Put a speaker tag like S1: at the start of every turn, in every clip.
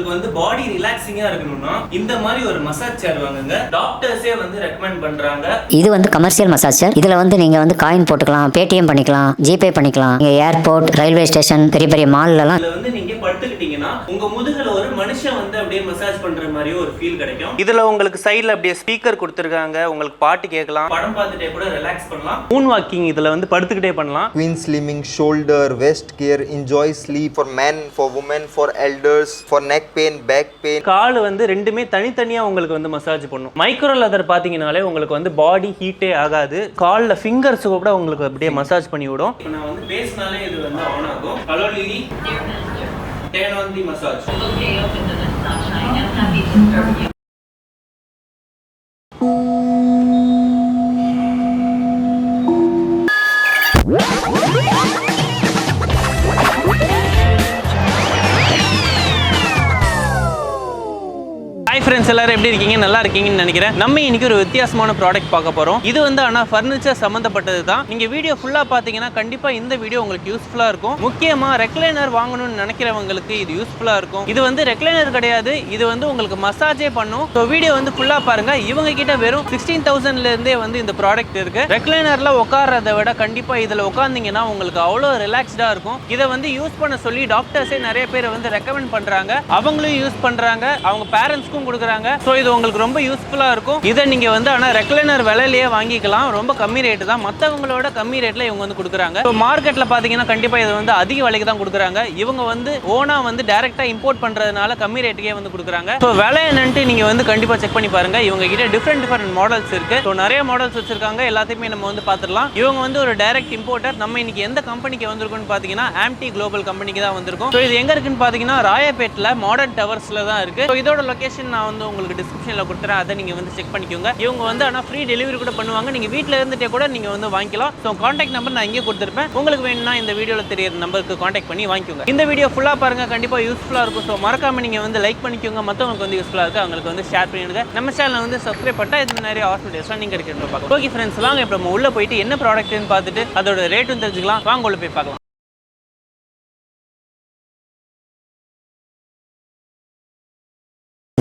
S1: உங்களுக்கு வந்து பாடி ரிலாக்ஸிங்கா இருக்கணும்னா இந்த மாதிரி ஒரு மசாஜ் சேர் வாங்குங்க. டாக்டர்ஸே வந்து ரெக்கமெண்ட் பண்றாங்க.
S2: இது வந்து கமர்ஷியல் மசாஜ் சேர். இதுல வந்து நீங்க வந்து காயின் போட்டுக்கலாம், பேடிஎம் பண்ணிக்கலாம், ஜிபே பண்ணிக்கலாம். நீங்க ஏர்போர்ட், ரயில்வே ஸ்டேஷன், பெரிய பெரிய மால்ல எல்லாம்
S1: இதுல வந்து நீங்க படுத்துக்கிட்டீங்கன்னா உங்க முதுகுல ஒரு மனுஷன் வந்து அப்படியே மசாஜ் பண்ற மாதிரி ஒரு ஃபீல் கிடைக்கும். இதுல உங்களுக்கு சைடுல அப்படியே ஸ்பீக்கர் கொடுத்திருக்காங்க, உங்களுக்கு பாட்டு கேட்கலாம், படம் பார்த்துட்டே கூட ரிலாக்ஸ் பண்ணலாம். மூன் வாக்கிங் இதுல வந்து படுத்துக்கிட்டே பண்ணலாம்.
S3: Queen slimming, shoulder, waist care, enjoy sleep for men, for women, for elders, for neck pain, back pain.
S1: கால் வந்து ரெண்டுமே தனித்தனியா உங்களுக்கு வந்து மசாஜ் பண்ணும். மைக்ரோ லெதர் பாத்தீங்கனாலே உங்களுக்கு வந்து பாடி ஹீட்டே ஆகாது. கால்ல ஃபிங்கர்ஸ் கூட உங்களுக்கு அப்படியே மசாஜ் பண்ணி விடும். இப்போ நான் வந்து பேசினாலே இது வந்து ஆன் ஆகும். Hello Lily, turn on the massage. Okay, open the massage. I am happy to serve you. Hi friends, எல்லாரும் எப்படி இருக்கீங்க? நல்லா இருக்கீங்கன்னு நினைக்கிறேன். நம்ம இன்னைக்கு ஒரு வித்தியாசமான ப்ராடக்ட் பார்க்க போறோம். இது வந்து ஆனால் ஃபர்னிச்சர் சம்மந்தப்பட்டது தான். நீங்க வீடியோ ஃபுல்லா பார்த்தீங்கன்னா கண்டிப்பா இந்த வீடியோ உங்களுக்கு யூஸ்ஃபுல்லா இருக்கும். முக்கியமா ரெக்லைனர் வாங்கணும்னு நினைக்கிறவங்களுக்கு இது யூஸ்ஃபுல்லா இருக்கும். இது வந்து ரெக்லைனர் கிடையாது, இது வந்து உங்களுக்கு மசாஜே பண்ணும். ஸோ வீடியோ வந்து ஃபுல்லா பாருங்க. இவங்க கிட்ட வெறும் 16,000ல இருந்தே வந்து இந்த ப்ராடக்ட் இருக்கு. ரெக்லைனர்ல உட்கார்றதை விட கண்டிப்பா இதுல உட்கார்ந்தீங்கன்னா உங்களுக்கு அவ்வளோ ரிலாக்ஸ்டா இருக்கும். இதை வந்து யூஸ் பண்ண சொல்லி டாக்டர்ஸே நிறைய பேர் வந்து ரெக்கமெண்ட் பண்றாங்க. அவங்களும் யூஸ் பண்றாங்க, அவங்க பேரண்ட்ஸ்க்கும் கொடுக்குறாங்க. சோ இது உங்களுக்கு ரொம்ப யூஸ்ஃபுல்லா இருக்கும். இதை நீங்க வந்து ஆனா ரெக்லைனர் விலையிலேயே வாங்கிக்கலாம். ரொம்ப கம்மி ரேட் தான், மற்றவங்களோட கம்மி ரேட்ல இவங்க வந்து கொடுக்குறாங்க. ஸோ மார்க்கெட்ல பாத்தீங்கன்னா கண்டிப்பா இது வந்து அதிக விலைக்கு தான் கொடுக்குறாங்க. இவங்க வந்து ஓனா வந்து டைரக்டா இம்போர்ட் பண்றதுனால கம்மி ரேட்டுக்கே வந்து கொடுக்குறாங்க. ஸோ விலை என்னன்ட்டு நீங்க வந்து கண்டிப்பா செக் பண்ணி பாருங்க. இவங்க கிட்ட டிஃப்ரெண்ட் மாடல்ஸ் இருக்கு. ஸோ நிறைய மாடல்ஸ் வச்சிருக்காங்க. எல்லாத்தையுமே நம்ம வந்து பார்த்துடலாம். இவங்க வந்து ஒரு டைரக்ட் இம்போர்ட்டர். நம்ம இன்னைக்கு எந்த கம்பெனிக்கு வந்திருக்கோம்னு பாத்தீங்கன்னா ஆம்டி குளோபல் கம்பெனிக்கு தான் வந்திருக்கும். ஸோ இது எங்க இருக்குன்னு பாத்தீங்கன்னா ராயப்பேட்ல மாடர்ன் டவர்ஸ்ல தான் இருக்கு. ஸோ இதோட லொகேஷன் நான் வந்து உங்களுக்கு டிஸ்கிரிப்ஷன்ல கொடுத்துறேன், அதை நீங்க வந்து செக் பண்ணிக்கோங்க. இவங்க வந்து ஆனா ஃப்ரீ டெலிவரி கூட பண்ணுவாங்க. நீங்க வீட்ல இருந்துட்டே கூட நீங்க வந்து வாங்கிக்கலாம். ஸோ கான்டாக்ட் நம்பர் நான் இங்கே கொடுத்துருப்பேன். உங்களுக்கு வேணும்னா இந்த வீடியோல தெரியுற நம்பருக்கு கான்டாக்ட் பண்ணி வாங்கிக்கோங்க. இந்த வீடியோ ஃபுல்லா பாருங்க, கண்டிப்பா யூஸ்ஃபுல்லா இருக்கும். ஸோ மறக்காம நீங்க வந்து லைக் பண்ணிக்கோங்க. மற்றவங்களுக்கு வந்து யூஸ்ஃபுல்லா இருக்கு அவங்களுக்கு வந்து ஷேர் பண்ணிடுங்க. நம்ம சேனலை வந்து சப்ஸ்கிரைப் பண்ணா இது நிறைய ஹாஸ்பிட்டல்ஸ்லாம் நீங்க இருக்கிறது பார்க்கலாம். ஓகே ஃப்ரெண்ட்ஸ், வாங்க இப்போ நம்ம உள்ள போயிட்டு என்ன ப்ராடக்ட்னு பார்த்துட்டு அதோட ரேட்டும் தெரிஞ்சுக்கலாம். வாங்க உள்ள போய் பார்க்கலாம்.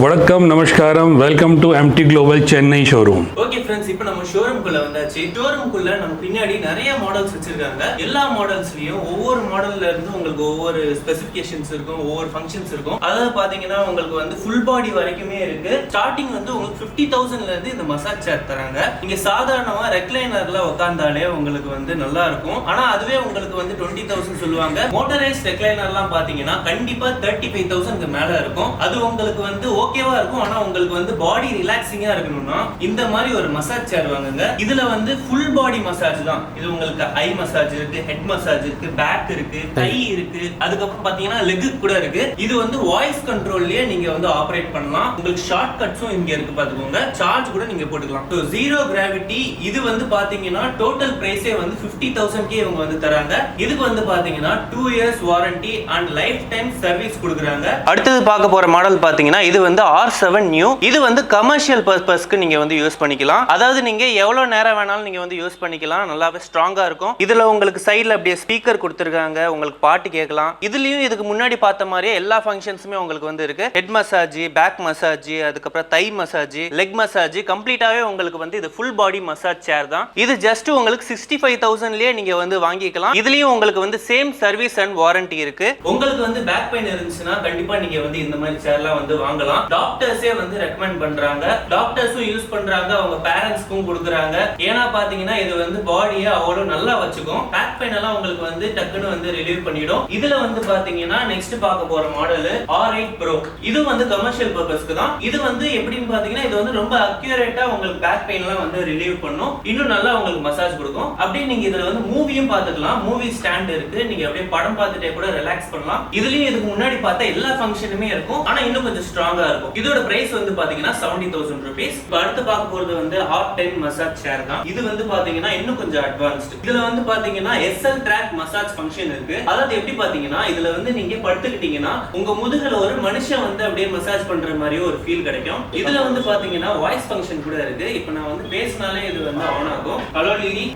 S4: வணக்கம், நமஸ்காரம், welcome to MD global Chennai showroom.
S1: Okay friends, இப்போ நம்ம ஷோரூம்குள்ள வந்தாச்சு. ஷோரூம்குள்ள நம்ம பின்னாடி நிறைய மாடல்ஸ் வச்சிருக்காங்க. எல்லா மாடல்ஸ்லயும் ஒவ்வொரு மாடல்ல இருந்து உங்களுக்கு ஒவ்வொரு ஸ்பெசிஃபிகேஷன்ஸ் இருக்கும், ஒவ்வொரு ஃபங்க்ஷன்ஸ் இருக்கும். அதாவது பாத்தீங்கன்னா உங்களுக்கு வந்து ஃபுல் பாடி வரைக்குமே இருக்கு. ஸ்டார்டிங் வந்து உங்களுக்கு 50,000ல இருந்து இந்த மசாஜ் சேர் தராங்க. நீங்க சாதாரணமா ரெக்லைனர்ல உட்கார்ந்தாலே உங்களுக்கு வந்து நல்லா இருக்கும். ஆனா அதுவே உங்களுக்கு வந்து 20,000 சொல்லுவாங்க. மோட்டரைஸ் ரெக்லைனர்லாம் பாத்தீங்கன்னா கண்டிப்பா 35,000க்கு மேல இருக்கும். அது உங்களுக்கு வந்து ஓகேவா இருக்கும். ஆனா உங்களுக்கு வந்து பாடி ரிலாக்ஸிங்கா இருக்கணும்னா இந்த மாதிரி ஒரு மசாஜ் சேர் வாங்குங்க. இதுல வந்து ஃபுல் பாடி மசாஜ் தான். இது உங்களுக்கு ஐ மசாஜ் இருக்கு, ஹெட் மசாஜ் இருக்கு, பேக் இருக்கு, கை இருக்கு, அதுக்கப்புறம் பாத்தீங்கன்னா லெக் கூட இருக்கு. இது வந்து வாய்ஸ் கண்ட்ரோல்லயே நீங்க வந்து ஆபரேட் பண்ணலாம். உங்களுக்கு ஷார்ட் கட்ஸும் இங்க இருக்கு பாத்துக்கோங்க. சார்ஜ் கூட நீங்க போட்டுக்கலாம். ஸோ ஜீரோ கிராவிட்டி இது வந்து பாத்தீங்கன்னா டோட்டல் பிரைஸே வந்து 50,000க்கே இவங்க வந்து தராங்க. இதுக்கு வந்து பாத்தீங்கன்னா 2 years warranty and life time service கொடுக்குறாங்க. அடுத்தது பார்க்க போற மாடல் பாத்தீங்கன்னா இது வந்து R7 நியூ. இது வந்து கமர்ஷியல் பர்பஸ்க்கு நீங்க வந்து யூஸ் பண்ணிக்கலாம். அதாவது நீங்க எவ்வளவு நேரம் வேணாலும் நீங்க வந்து யூஸ் பண்ணிக்கலாம். நல்லாவே ஸ்ட்ராங்கா இருக்கும். இதுல உங்களுக்கு சைடுல அப்படியே ஸ்பீக்கர் கொடுத்திருக்காங்க, உங்களுக்கு பாட்டு கேட்கலாம். இதுலயும் இதுக்கு முன்னாடி பார்த்த மாதிரியே எல்லா ஃபங்க்ஷன்ஸுமே உங்களுக்கு வந்து இருக்கு. ஹெட் மசாஜ், பேக் மசாஜ், அதுக்கப்புறம் தை மசாஜ், லெக் மசாஜ், கம்ப்ளீட்டாவே உங்களுக்கு வந்து இது ஃபுல் பாடி மசாஜ் சேர் தான். இது ஜஸ்ட் உங்களுக்கு 65,000லயே நீங்க வந்து வாங்கிக்கலாம். இதுலயும் உங்களுக்கு வந்து சேம் சர்வீஸ் அண்ட் வாரண்டி இருக்கு. உங்களுக்கு வந்து பேக் பெயின் இருந்துச்சுன்னா கண்டிப்பா நீங்க வந்து இந்த மாதிரி சேர்லாம் வந்து வாங்கலாம். டாக்டர்ஸே வந்து ரெக்கமெண்ட் பண்றாங்க, டாக்டர்ஸும் யூஸ் பண்றாங்க, அவங்க பேரண்ட்ஸ்க்கும் கொடுக்குறாங்க. ஏன்னா பாத்தீங்கன்னா இது வந்து பாடியை அவ்வளவு நல்லா வச்சுக்கும். பேக் பெயின் எல்லாம் உங்களுக்கு வந்து டக்குன்னு வந்து ரிலீவ் பண்ணிடும். இதுல வந்து பாத்தீங்கன்னா நெக்ஸ்ட் பார்க்க போற மாடல் R8 Pro. இது வந்து கமர்ஷியல் பர்பஸ்க்கு தான். இது வந்து எப்படின்னு பாத்தீங்கன்னா இது வந்து ரொம்ப அக்யூரேட்டா உங்களுக்கு பேக் பெயின் எல்லாம் வந்து ரிலீவ் பண்ணும். இன்னும் நல்லா உங்களுக்கு மசாஜ் கொடுக்கும். அப்படியே நீங்க இதுல வந்து மூவியும் பாத்துக்கலாம். மூவி ஸ்டாண்ட் இருக்கு. நீங்க அப்படியே படம் பார்த்துட்டே கூட ரிலாக்ஸ் பண்ணலாம். இதுலயும் இதுக்கு முன்னாடி பார்த்த எல்லா ஃபங்க்ஷனுமே இருக்கும். ஆனா இன்னும் கொஞ்சம் ஸ்ட்ராங்கா இருக்கும். இதோட பிரைஸ் வந்து பாத்தீங்கன்னா 70,000 rupees. இப்போ அடுத்து பார்க்க போறது வந்து R10 மசாஜ் சேர் தான். இது வந்து பாத்தீங்கன்னா இன்னும் கொஞ்சம் அட்வான்ஸ்ட். இதுல வந்து பாத்தீங்கன்னா SL track மசாஜ் ஃபங்க்ஷன் இருக்கு. அதாவது எப்படி பாத்தீங்கன்னா இதுல வந்து நீங்க படுத்துக்கிட்டீங்கன்னா உங்க முதுகுல ஒரு மனுஷன் வந்து அப்படியே மசாஜ் பண்ற மாதிரி ஒரு ஃபீல் கிடைக்கும். இதுல வந்து பாத்தீங்கன்னா வாய்ஸ் ஃபங்க்ஷன் கூட இருக்கு. இப்போ நான் வந்து பேசினாலே இது வந்து ஆன் ஆகும். Hello Lily,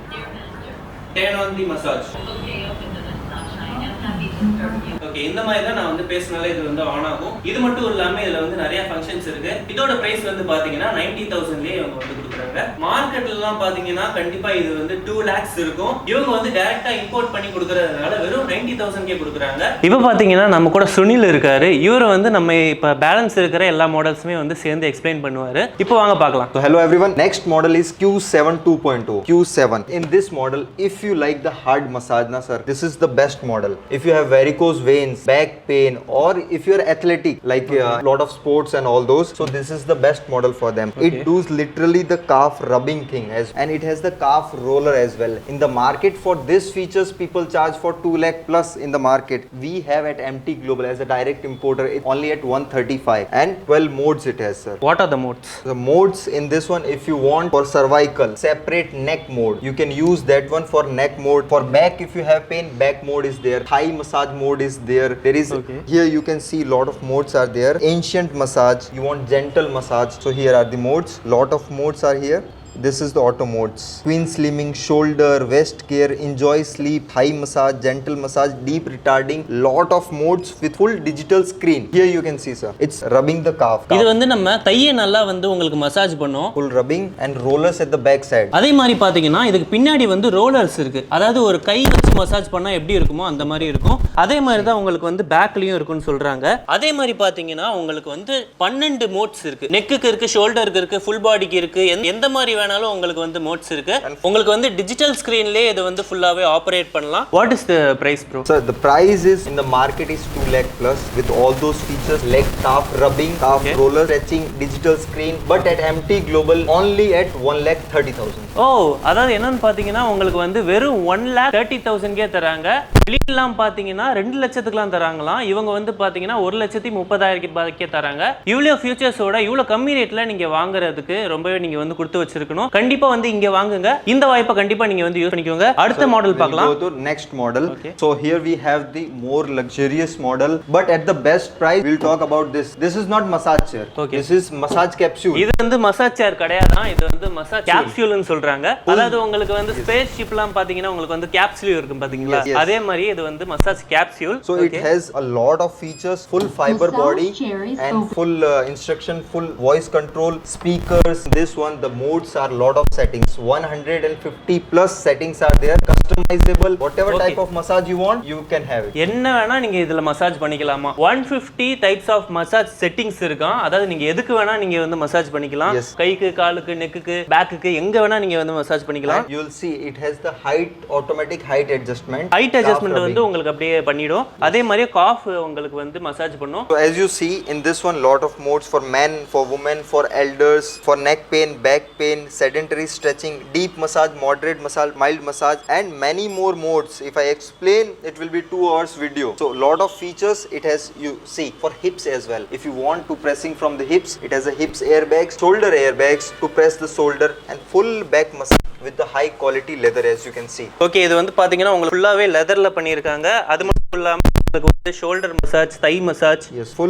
S1: turn on the massage. Okay, open the massage. I am happy to serve you. Okay, இந்த மாதிரி தான் நான் வந்து பேசினாலே இது வந்து ஆன் ஆகும். இது மட்டும் இல்லாம இதுல வந்து நிறைய ஃபங்க்ஷன்ஸ் இருக்கு. இதோட பிரைஸ் வந்து பாத்தீங்கன்னா 90,000லயே இவங்க வந்து கொடுக்குறாங்க. மார்க்கெட்ல எல்லாம் பாத்தீங்கன்னா கண்டிப்பா இது வந்து 2 lakhs இருக்கும். இவங்க வந்து டைரக்டா இம்போர்ட் பண்ணி கொடுக்கறதுனால வெறும் 90,000 கொடுக்குறாங்க. இப்போ பாத்தீங்கன்னா நம்ம கூட சுனில் இருக்காரு. இவர் வந்து நம்ம இப்ப பேலன்ஸ் இருக்கிற எல்லா மாடல்ஸுமே வந்து சேர்ந்து எக்ஸ்பிளைன் பண்ணுவாரு. இப்போ வாங்க பார்க்கலாம்.
S3: So hello everyone. Next model is Q7 2.0. Q7. In this model, if you like the hard massage, na sir, this is the best model. If you have varicose veins, back pain, or if you are athletic, like a lot of sports and all those, so this is the best model for them. It does literally the calf rubbing thing, and it has the calf roller as well. In the market for this features, people charge for 2 lakh plus in the market. We have at MT Global as a direct importer, it only at 135, and 12 modes it has, sir.
S1: What are the modes?
S3: The modes in this one, if you want for cervical, separate neck mode, you can use that one for neck mode. For back, if you have pain, back mode is there. Thigh massage mode is there. There is here you can see lot of modes are there. Ancient massage, you want gentle massage, so here are the modes. Lot of modes are here. This is the auto modes. Queen slimming, shoulder, waist care, enjoy sleep, thigh massage, gentle massage, deep retarding. Lot of modes with full digital screen. Here you can see, sir. It's rubbing the calf.
S1: இது வந்து நம்ம கையை நல்லா வந்து உங்களுக்கு massage பண்ணும்.
S3: Full rubbing and rollers at the back side.
S1: அதே மாதிரி பாத்தீங்கன்னா இதுக்கு பின்னாடி வந்து ரோலர்ஸ் இருக்கு. அதாவது ஒரு கை வச்சு மசாஜ் பண்ணா எப்படி இருக்குமோ அந்த மாதிரி இருக்கும். அதே மாதிரி தான் உங்களுக்கு வந்து பேக்லயும் இருக்குன்னு சொல்றாங்க. அதே மாதிரி பாத்தீங்கன்னா உங்களுக்கு வந்து 12 மோட்ஸ் இருக்கு. நெக்குக்கு இருக்கு, ஷோல்டருக்கு இருக்கு, ஃபுல் பாடிக்கு இருக்கு. எந்த மாதிரி வேணாலும் உங்களுக்கு வந்து மோட்ஸ் இருக்கு. உங்களுக்கு வந்து டிஜிட்டல் ஸ்கிரீன்லயே இது வந்து ஃபுல்லாவே ஆபரேட் பண்ணலாம். What is the price bro?
S3: Sir, the price is in the market is 2 lakh plus with all those features, leg calf rubbing, calf roller, stretching, digital screen, but at MT Global only at 1,30,000.
S1: ஓ, அதாவது என்னன்னு பாத்தீங்கன்னா உங்களுக்கு வந்து வெறும் 1,30,000 தராங்க. வெளியெல்லாம் பாத்தீங்கன்னா 2 லட்சத்துக்குலாம் தராங்களாம். இவங்க வந்து பாத்தீங்கன்னா 1,30,000 தராங்க. இவ்வளவு ஃபியூச்சர்ஸோட இவ்வளவு கம்மி ரேட்ல நீங்க வாங்குறதுக்கு ரொம்பவே நீங்க வந்து கொடுத்து வச்சிருக்கணும். கண்டிப்பா வந்து இங்க வாங்குங்க. இந்த வாய்ப்பை கண்டிப்பா நீங்க வந்து யூஸ் பண்ணிக்கோங்க. அடுத்த மாடல் பார்க்கலாம்.
S3: Go to next model. So here we have the more luxurious model, but at the best price. We'll talk about this. This is not massage chair. This is massage capsule.
S1: இது வந்து massage சேர் கிடையாது. இது வந்து massage கேப்சூல்னு சொல்றாங்க. அதாவது உங்களுக்கு வந்து space ஷிப்லாம் பாத்தீங்கன்னா உங்களுக்கு வந்து கேப்சூல் இருக்கும் பாத்தீங்களா? அதே மாதிரி இது வந்து massage capsule.
S3: So it has a lot of features, full fiber body and full instruction, full voice control, speakers. This one, the modes are lot of settings. 150 plus settings are there, customizable. Whatever type of massage you want, you can have it.
S1: என்ன வேணா நீங்க இதுல massage பண்ணிக்கலாமா? 150 types of massage settings இருக்காம். அதாவது நீங்க எதுக்கு வேணா நீங்க வந்து மசாஜ் பண்ணிக்கலாம். கைக்கு, காலுக்கு, நெக்குக்கு, பேக்குக்கு எங்க வேணா நீங்க வந்து மசாஜ் பண்ணிக்கலாம்.
S3: You will see it has the automatic height adjustment.
S1: Height adjustment வந்து உங்களுக்கு அப்படியே பண்ணிடும். அதே மாதிரி காஃப் உங்களுக்கு வந்து மசாஜ் பண்ணும்.
S3: So as you see in this one, lot of modes for men, for women, for elders, for neck pain, back pain, sedentary stretching, deep massage, moderate massage, mild massage, and many more modes. If I explain, it will be 2 hours video. So lot of features it has. You see for hips as well. If you want to pressing from the hips, it has a hips airbags, shoulder airbags to press the shoulder, and full back massage with the high quality leather, as you can see.
S1: Okay, இது வந்து பாத்தீங்கன்னா உங்களுக்கு ஃபுல்லாவே லெதர்ல பண்ணிருக்காங்க. அது மட்டும் இல்லாம உங்களுக்கு வந்து ஷோல்டர் மசாஜ், தை மசாஜ்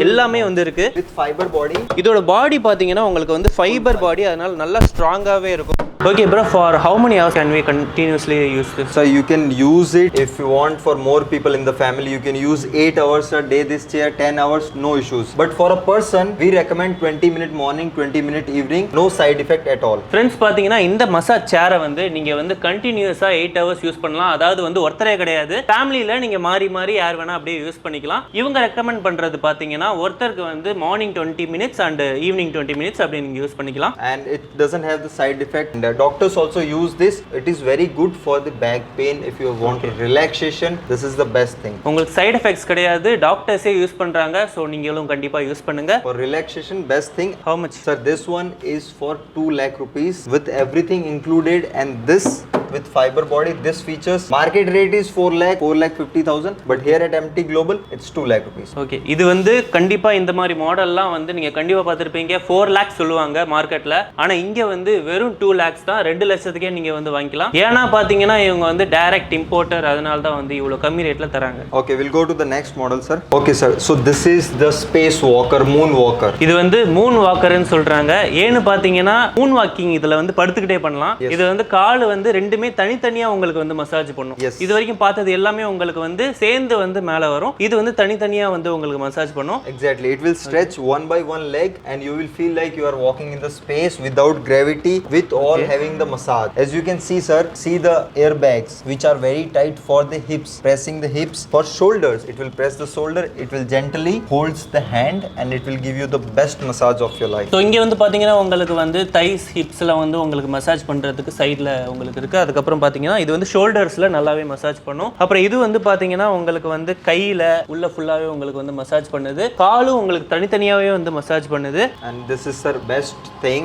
S1: எல்லாமே வந்து இருக்கு.
S3: With fiber body.
S1: இதோட பாடி பாத்தீங்கன்னா உங்களுக்கு வந்து ஃபைபர் பாடி, அதனால நல்லா ஸ்ட்ராங்காவே இருக்கும். Okay bro, for how many hours can we continuously use this?
S3: So you can use it if you want for more people in the family. You can use 8 hours a day this chair, 10 hours, no issues. But for a person, we recommend 20-minute morning, 20-minute evening, no side effect at all.
S1: Friends, பாத்தீங்கன்னா இந்த massage சேரை வந்து நீங்க வந்து கண்டினியூஸா 8 hours use பண்ணலாம். அதாவது வந்து ஒருத்தரே கிடையாது, ஃபேமிலில நீங்க மாறி மாறி யார் வேணா அப்படியே யூஸ் பண்ணிக்கலாம். இவங்க ரெக்கமெண்ட் பண்றது பாத்தீங்கன்னா ஒருத்தருக்கு வந்து morning 20 minutes and evening 20 minutes அப்படி நீங்க யூஸ் பண்ணிக்கலாம்.
S3: And it doesn't have the side effect. And doctors also use this. It is very good for the back pain. If you want relaxation, this is the best thing.
S1: உங்களுக்கு side effects கிடையாது, டாக்டர்ஸே use பண்றாங்க. So நீங்களும் கண்டிப்பா use பண்ணுங்க.
S3: For relaxation, best thing.
S1: How much?
S3: Sir, this one is for 2 lakh rupees with everything included, and this with fiber body. This features market rate is 4 lakh 50,000, but here at MT Global it's 2 lakh rupees.
S1: Okay, இது வந்து கண்டிப்பா இந்த மாதிரி மாடல்லாம் வந்து நீங்க கண்டிப்பா பார்த்திருப்பீங்க. 4 lakhs சொல்லுவாங்க மார்க்கெட்ல. ஆனா இங்க வந்து வெறும் 2 lakhs தான். 2 லட்சத்துக்கே நீங்க வந்து வாங்கிக்கலாம். ஏன்னா பாத்தீங்கன்னா இவங்க வந்து டைரக்ட் இம்போர்ட்டர், அதனால தான் வந்து இவ்வளவு கம்மி ரேட்ல தராங்க.
S3: Okay, we'll go to the next model, sir. Okay sir, so this is the space walker, moon walker.
S1: இது வந்து மூன் வாக்கர்னு சொல்றாங்க. ஏன்னு பாத்தீங்கன்னா மூன் வாக்கிங் இதுல வந்து படுத்துக்கிட்டே பண்ணலாம். இது வந்து கால் வந்து ரெண்டுமே ரெண்டுமே தனித்தனியா உங்களுக்கு வந்து மசாஜ் பண்ணும்.
S3: Yes.
S1: இது வரைக்கும் பார்த்தது எல்லாமே உங்களுக்கு வந்து சேர்ந்து வந்து மேல வரும். இது வந்து தனித்தனியா வந்து உங்களுக்கு மசாஜ் பண்ணும்.
S3: Exactly, it will stretch one by one leg and you will feel like you are walking in the space without gravity with all having the massage. As you can see sir, see the airbags which are very tight for the hips, pressing the hips. For shoulders, it will press the shoulder, it will gently holds the hand and it will give you the best massage of your life.
S1: So இங்கே வந்து பார்த்தீங்கன்னா உங்களுக்கு வந்து தைஸ் ஹிப்ஸில் வந்து உங்களுக்கு massage பண்ணுறதுக்கு சைடில் உங்களுக்கு இருக்குது. அதுக்கப்புறம் பார்த்தீங்கன்னா இது வந்து ஷோல்டர்ஸில் நல்லாவே மசாஜ் பண்ணும். அப்புறம் இது வந்து பார்த்தீங்கன்னா உங்களுக்கு வந்து கையில் உள்ள ஃபுல்லாகவே உங்களுக்கு வந்து மசாஜ் பண்ணுது. காலும் உங்களுக்கு தனித்தனியாகவே வந்து மசாஜ் பண்ணுது.
S3: And this is the best thing.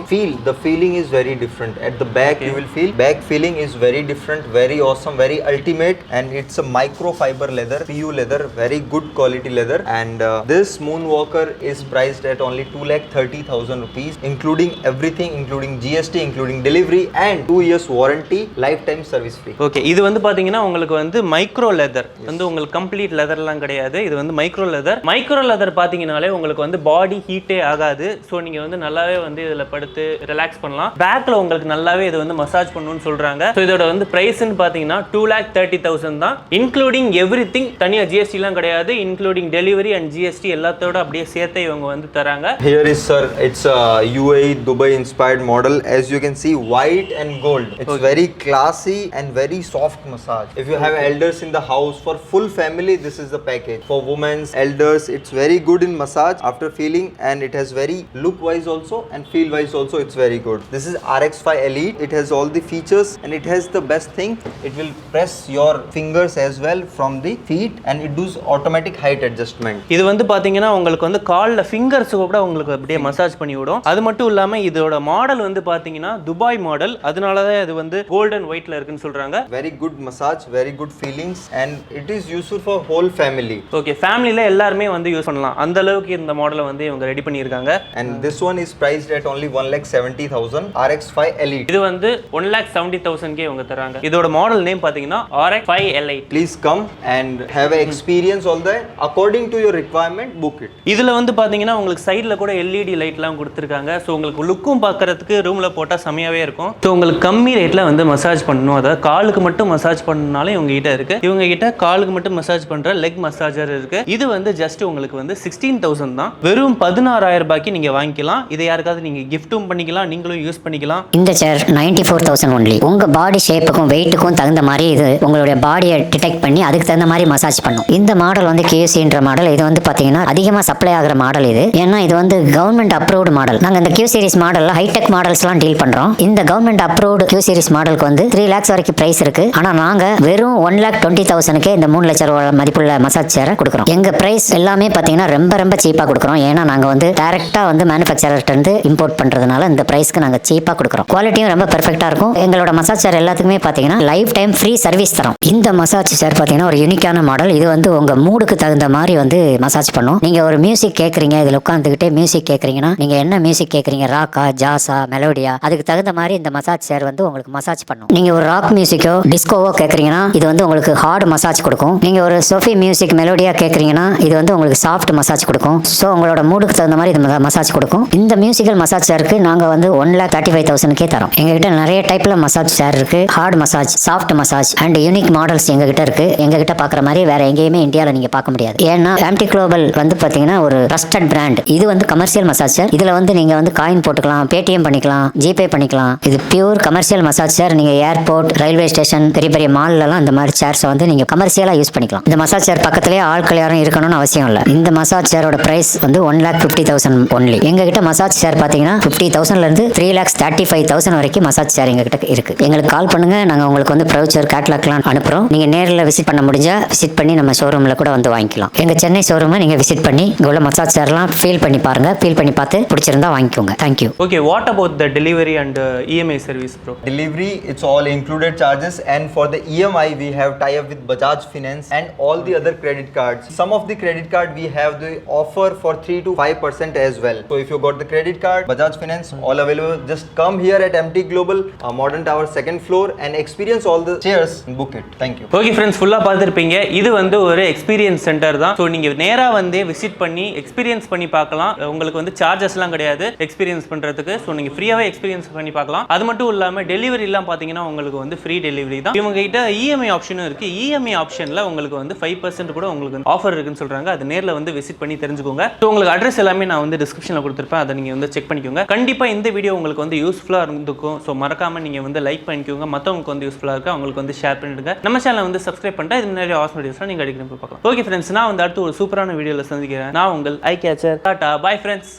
S3: The feeling is very different. At the back you will feel back feeling is very different, very awesome, very ultimate, and it's a microfiber leather, PU leather, very good quality leather. And this Moonwalker is priced at only 2,30,000 rupees, including everything, including GST, including delivery and 2 years warranty, lifetime service free.
S1: Okay, இது வந்து பார்த்தீங்கன்னா உங்களுக்கு வந்து micro leather வந்து உங்களுக்கு complete லெதர்லாம் கிடையாது. இது வந்து மைக்ரோ லெதர். மைக்ரோ லெதர் பார்த்தீங்கன்னாலே உங்களுக்கு வந்து பாடி ஹீட்டே ஆகாது. ஸோ நீங்கள் வந்து நல்லாவே வந்து இதில் படுத்து ரிலாக்ஸ் பண்ணலாம். பேக்கில் உங்களுக்கு நல்லாவே இது வந்து மசாஜ் பண்ணணும்னு சொல்கிறாங்க. ஸோ இதோட வந்து ப்ரைஸ்ன்னு பார்த்தீங்கன்னா 2,30,000 தான், இன்க்ளூடிங் எவ்ரி திங். தனியாக ஜிஎஸ்டிலாம் கிடையாது, இன்க்ளூடிங் டெலிவரி அண்ட் ஜிஎஸ்டி எல்லாத்தோட அப்படியே சேர்த்து இவங்க வந்து தராங்க.
S3: Here is sir, it's a UAE Dubai inspired model. As you can see, white and gold. It's very classy and very soft massage. If you have elders in the house, for full family this is the package. For women's elders, it's very good in massage after feeling, and it has very look wise also and feel wise also it's very good. This is RX5 Elite. It has all the features and it has the best thing. It will press your fingers as well from the feet and it does automatic height adjustment.
S1: இது வந்து பாத்தீங்கன்னா உங்களுக்கு வந்து கால்ல fingers கூட உங்களுக்கு அப்படியே massage பண்ணி விடும். அது மட்டும் இல்லாம இதோட மாடல் வந்து பாத்தீங்கன்னா துபாய் மாடல். அதனால தான் இது வந்து கோல்ட் அண்ட் ஒயிட்ல இருக்குன்னு சொல்றாங்க.
S3: Very good massage, very good feelings, and it is useful for whole family.
S1: Okay, ஃபேமிலில எல்லாரும் வந்து யூஸ் பண்ணலாம். அந்த அளவுக்கு இந்த மாடலை வந்து இவங்க ரெடி பண்ணியிருக்காங்க.
S3: And this one is priced at only 1,70,000, RX5 Elite.
S1: இது வந்து 1,70,000 கே இவங்க தராங்க. இதோட மாடல் நேம் பாத்தீங்கன்னா RX5 Elite.
S3: Please come and have an experience all that. According to your requirement, book it.
S1: இதுல வந்து பாத்தீங்கன்னா உங்களுக்கு சைடுல கூட LED லைட்லாம் கொடுத்துருக்காங்க. ஸோ உங்களுக்கு லுக்கும் பார்க்கறதுக்கு ரூம்ல போட்டா செமையாவே இருக்கும். ஸோ உங்களுக்கு கம்மி ரேட்ல வந்து மசாஜ் பண்ணணும், அதாவது காலுக்கு மட்டும் மசாஜ் பண்ணனாலும் இவங்க கிட்ட இருக்கு. இவங்க கிட்ட காலுக்கு மட்டும் மசாஜ் பண்ற லெக் மசாஜர் இருக்கு. இது வந்து ஜஸ்ட் உங்களுக்கு வந்து 16,000 தான். வெறும் 16,000 ரூபாய்க்கு நீங்க வாங்கிக்கலாம். இதை யாருக்காவது நீங்க கிஃப்ட்டும் பண்ணிக்கலாம், நீங்களும் யூஸ் பண்ணிக்கலாம்.
S2: இந்த சேர் 94,000 ஒன்லி. உங்க பாடி ஷேப்புக்கும் வெயிட்டுக்கும் தகுந்த மாதிரி இது உங்களுடைய பாடியை டிடெக்ட் பண்ணி அதுக்கு தகுந்த மாதிரி மசாஜ் பண்ணும். இந்த மாடல் வந்து QCன்ற மாடல். இது வந்து பாத்தீங்கன்னா அதிகமா சப்ளை ஆகிற மாடல் இது. ஏன்னா இது வந்து கவர்மெண்ட் அப்ரூவ்டு மாடல். நாங்க இந்த Q சீரிஸ் மாடல்ல ஹைடெக் மாடல்ஸ்லாம் டீல் பண்றோம். இந்த கவர்மெண்ட் அப்ரூவ்டு Q சீரிஸ் மாடலுக்கு வந்து 3 lakhs வரைக்கும் பிரைஸ் இருக்கு. ஆனா நாங்க வெறும் 1,20,000க்கே இந்த 3 லட்சம் ரூபாய் மதிப்புள்ள மசாஜ் சேரை கொடுக்குறோம். எங்க பிரைஸ் எல்லாமே பாத்தீங்கன்னா ரொம்ப சீப்பா கொடுக்குறோம். ஏன்னா நாங்க வந்து டைரக்டா வந்து மேனுஃபேக்சரர்ட்ட இருந்து இம்போர்ட் பண்றதுனால இந்த பிரைஸ்க்கு நாங்க சீப்பா கொடுக்குறோம். குவாலிட்டியும் ரொம்ப பெர்ஃபெக்ட்டா இருக்கும். எங்களோட மசாஜ் சேர் எல்லாத்துக்குமே பாத்தீங்கன்னா லைஃப் டைம் ஃப்ரீ சர்வீஸ் தரோம். இந்த மசாஜ் சேர் பாத்தீங்கன்னா ஒரு யூனிக்கான மாடல். இது வந்து உங்க மூடுக்கு தகுந்த மாதிரி வந்து மசாஜ் பண்ணும். நீங்க ஒரு மியூசிக் கேக்குறீங்க, இதுல உட்காந்துக்கிட்டே மியூசிக் கேக்குறீங்கன்னா நீங்க என்ன மியூசிக் கேக்குறீங்க, ராக்கா, ஜாஸா, மெலோடியா, அதுக்கு தகுந்த மாதிரி இந்த மசாஜ் சேர் வந்து உங்களுக்கு மசாஜ் பண்ணும். நீங்க ஒரு ராக் மியூசிக்கோ டிஸ்கோவோ கேக்குறீங்கன்னா இது வந்து உங்களுக்கு ஹார்ட் மசாஜ் கொடுக்கும். நீங்க ஒரு சோஃபி மியூசிக் மெலோடியா கேக்குறீங்கன்னா இது வந்து உங்களுக்கு சாஃப்ட் மசாஜ் கொடுக்கும். ஸோ உங்களோட மூடுக்கு தகுந்த மாதிரி இது மசாஜ் கொடுக்கும். இந்த மியூசிக்கல் மசாஜ் சேருக்கு நாங்க வந்து 1,35,000க்கே தரோம். எங்ககிட்ட நிறைய டைப்ல மசாஜ் சேர் இருக்கு. Hard massage, soft massage and unique models எங்ககிட்ட இருக்கு. எங்ககிட்ட பாக்குற மாதிரி வேற எங்கேயுமே இந்தியாவில் நீங்க பார்க்க முடியாது. ஏன்னா MT Global வந்து பாத்தீங்கன்னா ஒரு ட்ரஸ்டட் பிராண்ட். இது வந்து கமர்ஷியல் மசாஜ் சேர். இதுல வந்து நீங்க வந்து காயின் போட்டுக்கலாம், பேடிஎம் பண்ணிக்கலாம், ஜிபே பண்ணிக்கலாம். இது பியூர் கமர்ஷியல் மசாஜ் சேர். நீங்க ஏர்போர்ட், ரயில்வே ஸ்டேஷன், பெரிய மால்லாம் இந்த மாதிரி சேர்ஸை வந்து நீங்க கமர்ஷியலா யூஸ் பண்ணிக்கலாம். இந்த மசாஜ் சேர் பக்கத்திலே ஆட்கள் யாரும் இருக்கணும்னு அவசியம் இல்லை. இந்த மசாஜ் சேரோட பிரைஸ் வந்து 1,50,000 ஒன்லி. எங்ககிட்ட மசாஜ் சேர் பாத்தீங்கன்னா 50,000ல இருந்து 3,35,000 வரைக்கும் மசாஜ் சேர் எங்ககிட்ட இருக்கு. எங்களுக்கு கால் பண்ணுங்க, நாங்க உங்களுக்கு வந்து ப்ரௌச்சர் கேட்லாக்லாம் அனுப்புறோம். நீங்க நேரில் விசிட் பண்ண முடிஞ்சா விசிட் பண்ணி நம்ம ஷோரூம்ல கூட வந்து வாங்கிக்கலாம். எங்க சென்னை ஷோரூமை நீங்க விசிட் பண்ணி இங்க உள்ள மசாஜ் சேர்லாம் ஃபீல் பண்ணி பாருங்க. ஃபீல் பண்ணி பார்த்து பிடிச்சிருந்தா வாங்கிக்கோங்க. Thank you.
S1: Okay, what about the delivery and EMI service bro?
S3: Delivery, it's all included charges, and for the EMI we have tie up with Bajaj Finance and all the other credit cards. Some of the credit card we have the offer for 3 to 5% as well. So if you got the credit card, Bajaj Finance, all available. Just come here at MT Global, Modern Tower 2nd floor and experience all the chairs and book it. Thank you.
S1: Okay friends, ஃபுல்லாக பார்த்துருப்பீங்க. இது வந்து ஒரு experience centre தான். So நீங்கள் நேராக வந்து visit பண்ணி எக்ஸ்பீரியன்ஸ் பண்ணி பார்க்கலாம். உங்களுக்கு வந்து சார்ஜஸ்லாம் கிடையாது எக்ஸ்பீரியன்ஸ் பண்ணுறதுக்கு. ஸோ நீங்கள் ஃப்ரீயாகவே எக்ஸ்பீரியன்ஸ் பண்ணி பார்க்கலாம். அது மட்டும் இல்லாமல் டெலிவரிலாம் பார்த்தீங்கன்னா பார்த்தீங்கன்னா உங்களுக்கு வந்து ஃப்ரீ டெலிவரி தான். இவங்க கிட்ட இஎம்ஐ ஆப்ஷனும் இருக்குது. இஎம்ஐ ஆப்ஷனில் உங்களுக்கு வந்து 5% கூட உங்களுக்கு ஆஃபர் இருக்குன்னு சொல்கிறாங்க. அது நேரில் வந்து விசிட் பண்ணி தெரிஞ்சுக்கோங்க. ஸோ உங்களுக்கு அட்ரஸ் எல்லாமே நான் வந்து டிஸ்கிரிப்ஷனில் கொடுத்துருப்பேன். அதை நீங்கள் வந்து செக் பண்ணிக்கோங்க. கண்டிப்பாக இந்த வீடியோ உங்களுக்கு வந்து யூஸ்ஃபுல்லாக இருந்துக்கும். ஸோ மறக்காமல் நீங்கள் வந்து லைக் பண்ணிக்கோங்க. மற்றவங்களுக்கு வந்து யூஸ்ஃபுல்லாக இருக்குது அவங்களுக்கு வந்து ஷேர் பண்ணிடுங்க. நம்ம சேனலை வந்து சப்ஸ்கிரைப் பண்ணிட்டு இது முன்னாடி ஆசம் வீடியோஸ்லாம் நீங்கள் அடிக்கடி போய் பார்க்கலாம். ஓகே ஃப்ரெண்ட்ஸ், நான் வந்து அடுத்து ஒரு சூப்பரான வீடியோவில் சந்திக்கிறேன். நான் உங்கள் ஐ கேச்சர். Tata, bye friends.